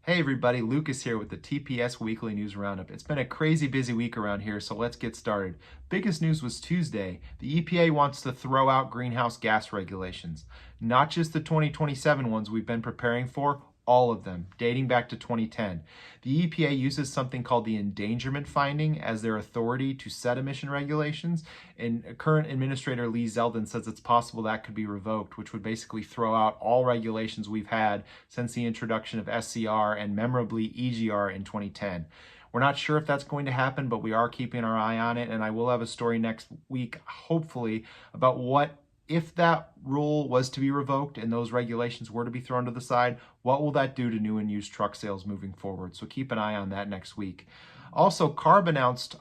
Hey everybody, Lucas here with the TPS Weekly News Roundup. It's been a crazy busy week around here, so let's get started. Biggest news was Tuesday. The EPA wants to throw out greenhouse gas regulations. Not just the 2027 ones we've been preparing for, all of them, dating back to 2010. The EPA uses something called the Endangerment Finding as their authority to set emission regulations, and current Administrator Lee Zeldin says it's possible that could be revoked, which would basically throw out all regulations we've had since the introduction of SCR and memorably EGR in 2010. We're not sure if that's going to happen, but we are keeping our eye on it, and I will have a story next week, hopefully, about what if that rule was to be revoked and those regulations were to be thrown to the side, what will that do to new and used truck sales moving forward? So keep an eye on that next week. Also, CARB announced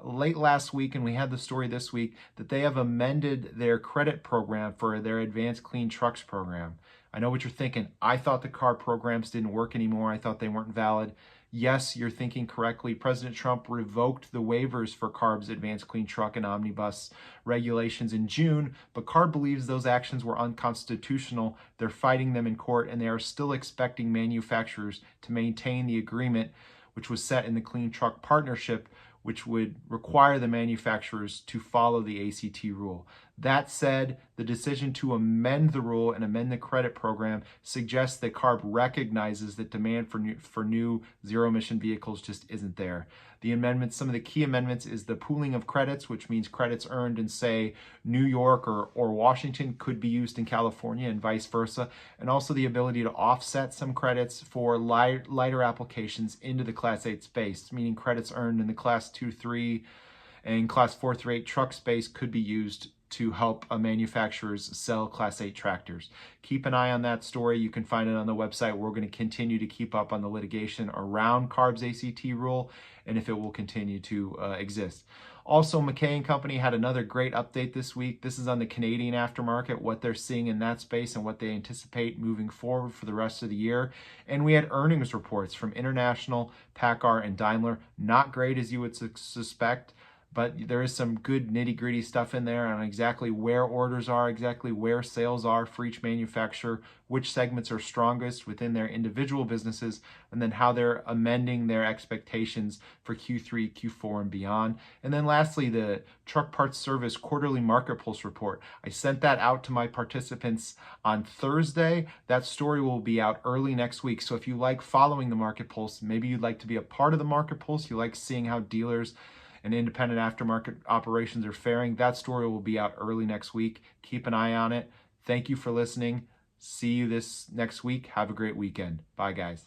late last week, and we had the story this week, that they have amended their credit program for their Advanced Clean Trucks program. I know what you're thinking. I thought the CARB programs didn't work anymore. I thought they weren't valid. Yes, you're thinking correctly. President Trump revoked the waivers for CARB's Advanced Clean Truck and Omnibus regulations in June, but CARB believes those actions were unconstitutional. They're fighting them in court, and they are still expecting manufacturers to maintain the agreement which was set in the Clean Truck Partnership, which would require the manufacturers to follow the ACT rule. That said, the decision to amend the rule and amend the credit program suggests that CARB recognizes that demand for new zero-emission vehicles just isn't there. The amendments, some of the key amendments, is the pooling of credits, which means credits earned in, say, New York or Washington could be used in California and vice versa, and also the ability to offset some credits for lighter applications into the Class 8 space, meaning credits earned in the Class 2, 3, and Class 4 through 8 truck space could be used to help manufacturers sell Class 8 tractors. Keep an eye on that story. You can find it on the website. We're going to continue to keep up on the litigation around CARB's ACT rule and if it will continue to exist. Also, McKay & Company had another great update this week. This is on the Canadian aftermarket, what they're seeing in that space and what they anticipate moving forward for the rest of the year. And we had earnings reports from International, PACCAR, and Daimler. Not great as you would suspect, but there is some good nitty-gritty stuff in there on exactly where orders are, exactly where sales are for each manufacturer, which segments are strongest within their individual businesses, and then how they're amending their expectations for Q3, Q4, and beyond. And then lastly, the Truck Parts Service Quarterly Market Pulse Report. I sent that out to my participants on Thursday. That story will be out early next week. So if you like following the Market Pulse, maybe you'd like to be a part of the Market Pulse, you like seeing how dealers and independent aftermarket operations are faring, that story will be out early next week. Keep an eye on it. Thank you for listening. See you this next week. Have a great weekend. Bye, guys.